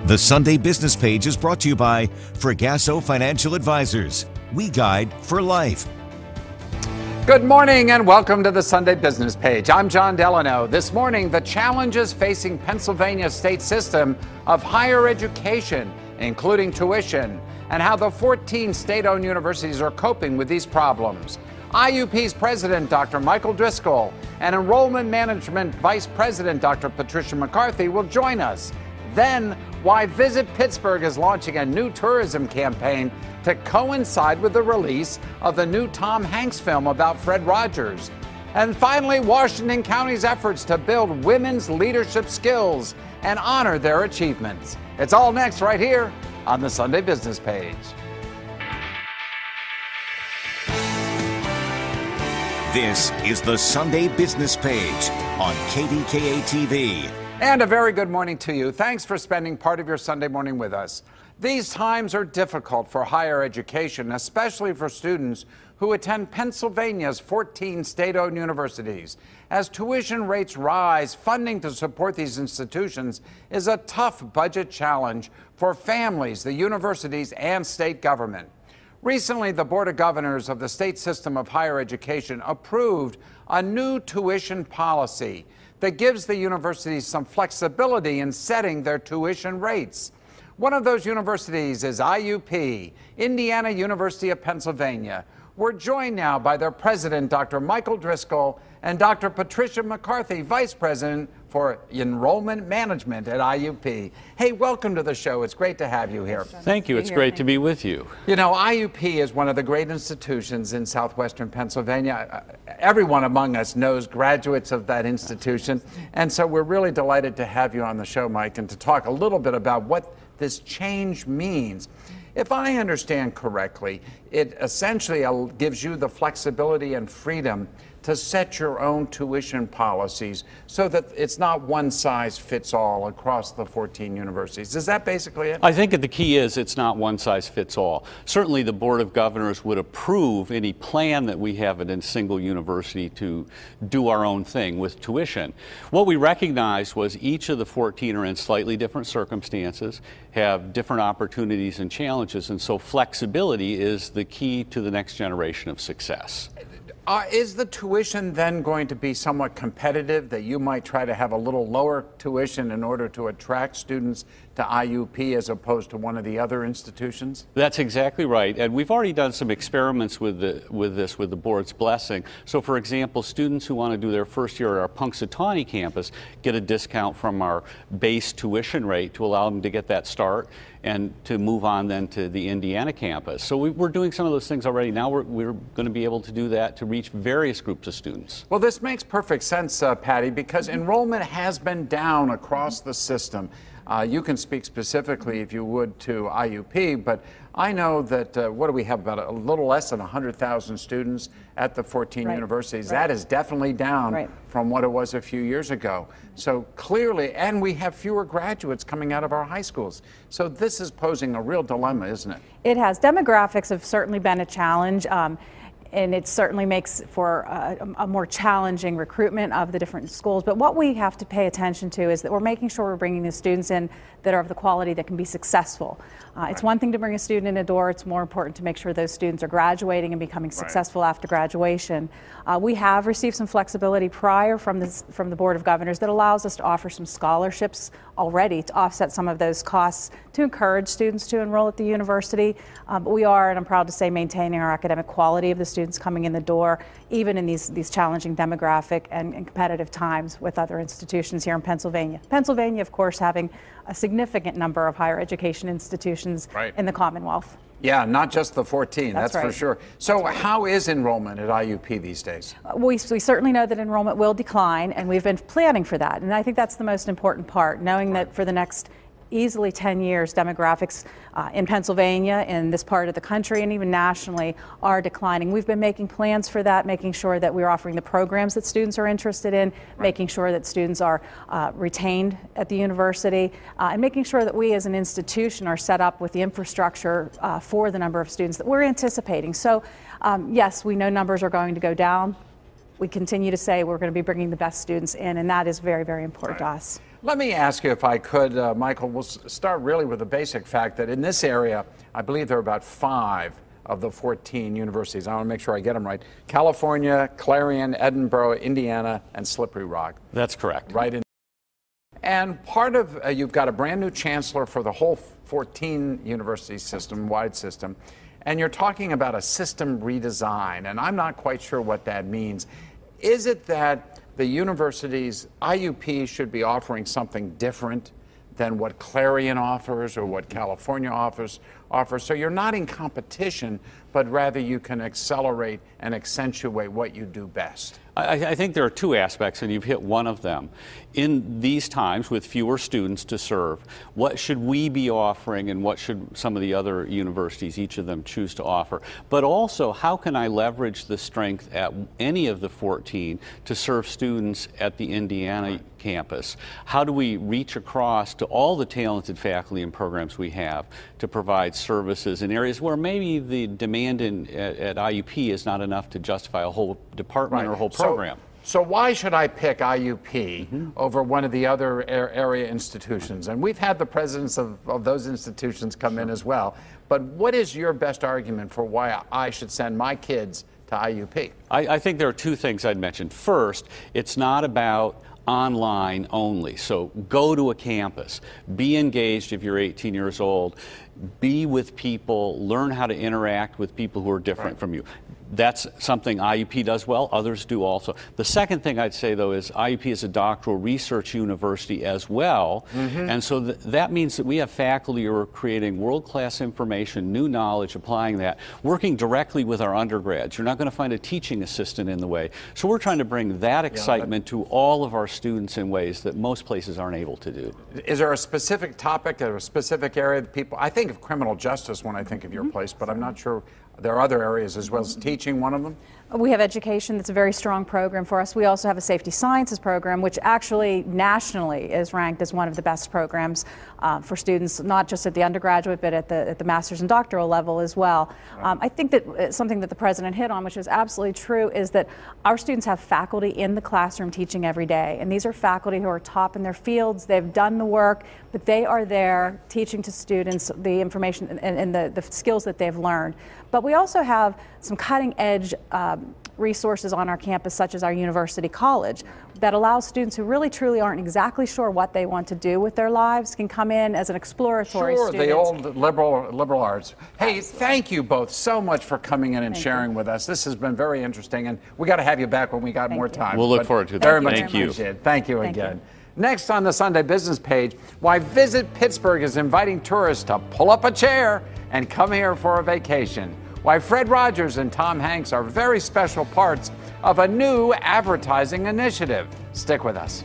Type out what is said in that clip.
The Sunday Business Page is brought to you by Fregasso Financial Advisors. We guide for life. Good morning and welcome to the Sunday Business Page. I'm John Delano. This morning, the challenges facing Pennsylvania's state system of higher education, including tuition, and how the 14 state-owned universities are coping with these problems. IUP's president, Dr. Michael Driscoll, and Enrollment Management Vice President, Dr. Patricia McCarthy, will join us. Then, why Visit Pittsburgh is launching a new tourism campaign to coincide with the release of the new Tom Hanks film about Fred Rogers. And finally, Washington County's efforts to build women's leadership skills and honor their achievements. It's all next right here on the Sunday Business Page. This is the Sunday Business Page on KDKA-TV. And a very good morning to you. Thanks for spending part of your Sunday morning with us. These times are difficult for higher education, especially for students who attend Pennsylvania's 14 state-owned universities. As tuition rates rise, funding to support these institutions is a tough budget challenge for families, the universities, and state government. Recently, the Board of Governors of the state system of higher education approved a new tuition policy that gives the universities some flexibility in setting their tuition rates. One of those universities is IUP, Indiana University of Pennsylvania. We're joined now by their president, Dr. Michael Driscoll, and Dr. Patricia McCarthy, vice president for enrollment management at IUP. Hey, welcome to the show. It's great to have you here. Thank you. It's great to be with you. You know, IUP is one of the great institutions in southwestern Pennsylvania. Everyone among us knows graduates of that institution. And so we're really delighted to have you on the show, Mike, and to talk a little bit about what this change means. If I understand correctly, it essentially gives you the flexibility and freedom to set your own tuition policies so that it's not one size fits all across the 14 universities. Is that basically it? I think the key is it's not one size fits all. Certainly the Board of Governors would approve any plan that we have at a single university to do our own thing with tuition. What we recognized was each of the 14 are in slightly different circumstances, have different opportunities and challenges, and so flexibility is the key to the next generation of success. Is the tuition then going to be somewhat competitive, that you might try to have a little lower tuition in order to attract students to IUP as opposed to one of the other institutions? That's exactly right. And we've already done some experiments with the board's blessing. So for example, students who want to do their first year at our Punxsutawney campus get a discount from our base tuition rate to allow them to get that start and to move on then to the Indiana campus. So we're doing some of those things already. Now we're going to be able to do that to reach various groups of students. Well, this makes perfect sense, Patty, because enrollment has been down across the system. You can speak specifically, if you would, to IUP, but I know that, what do we have, about a little less than 100,000 students at the 14 universities. That is definitely down from what it was a few years ago. So clearly, and we have fewer graduates coming out of our high schools. So this is posing a real dilemma, isn't it? It has. Demographics have certainly been a challenge. And it certainly makes for a more challenging recruitment of the different schools. But what we have to pay attention to is that we're making sure we're bringing the students in that are of the quality that can be successful. It's one thing to bring a student in the door. It's more important to make sure those students are graduating and becoming successful after graduation. We have received some flexibility prior from the Board of Governors that allows us to offer some scholarships already to offset some of those costs to encourage students to enroll at the university. But we are, and I'm proud to say, maintaining our academic quality of the students coming in the door, even in these challenging demographic and competitive times with other institutions here in Pennsylvania. Pennsylvania, of course, having a significant number of higher education institutions in the Commonwealth. Yeah, not just the 14, that's for sure. So how is enrollment at IUP these days? We certainly know that enrollment will decline, and we've been planning for that. And I think that's the most important part, knowing that for the next easily 10 years, demographics in Pennsylvania, in this part of the country, and even nationally are declining. We've been making plans for that, making sure that we're offering the programs that students are interested in, making sure that students are retained at the university, and making sure that we as an institution are set up with the infrastructure for the number of students that we're anticipating. So yes, we know numbers are going to go down. We continue to say we're going to be bringing the best students in, and that is very, very important to us. Let me ask you if I could, Michael, we'll start really with the basic fact that in this area, I believe there are about 5 of the 14 universities. I want to make sure I get them right. California, Clarion, Edinburgh, Indiana, and Slippery Rock. That's correct. Right in. And part of, you've got a brand new chancellor for the whole 14 university system, wide system, and you're talking about a system redesign, and I'm not quite sure what that means. Is it that the university's IUP should be offering something different than what Clarion offers or what California offers? So you're not in competition, but rather you can accelerate and accentuate what you do best. I think there are 2 aspects, and you've hit one of them. In these times, with fewer students to serve, what should we be offering and what should some of the other universities, each of them, choose to offer? But also, how can I leverage the strength at any of the 14 to serve students at the Indiana campus? How do we reach across to all the talented faculty and programs we have to provide services in areas where maybe the demand at IUP is not enough to justify a whole department or a whole program? So why should I pick IUP over one of the other area institutions? And we've had the presidents of those institutions come in as well. But what is your best argument for why I should send my kids to IUP? I think there are 2 things I'd mention. First, it's not about online only. So go to a campus, be engaged if you're 18 years old, be with people, learn how to interact with people who are different from you. That's something IUP does well, others do also. The second thing I'd say, though, is IUP is a doctoral research university as well, and so that means that we have faculty who are creating world-class information, new knowledge, applying that, working directly with our undergrads. You're not going to find a teaching assistant in the way. So we're trying to bring that excitement to all of our students in ways that most places aren't able to do. Is there a specific topic or a specific area that people, I think of criminal justice when I think of your place, but I'm not sure. There are other areas as well as teaching, one of them? We have education. That's a very strong program for us. We also have a safety sciences program, which actually nationally is ranked as one of the best programs for students, not just at the undergraduate, but at the master's and doctoral level as well. I think that something that the president hit on, which is absolutely true, is that our students have faculty in the classroom teaching every day. And these are faculty who are top in their fields. They've done the work, but they are there teaching to students the information and the skills that they've learned. But we also have some cutting edge resources on our campus, such as our university college, that allows students who really truly aren't exactly sure what they want to do with their lives can come in as an exploratory student. The old liberal arts. Hey, thank you both so much for coming in and sharing with us. This has been very interesting, and we got to have you back when we got more time. We'll look forward to that. Very much Thank you. appreciated. Thank you again. Next on the Sunday Business page, why Visit Pittsburgh is inviting tourists to pull up a chair and come here for a vacation. Why Fred Rogers and Tom Hanks are very special parts of a new advertising initiative. Stick with us.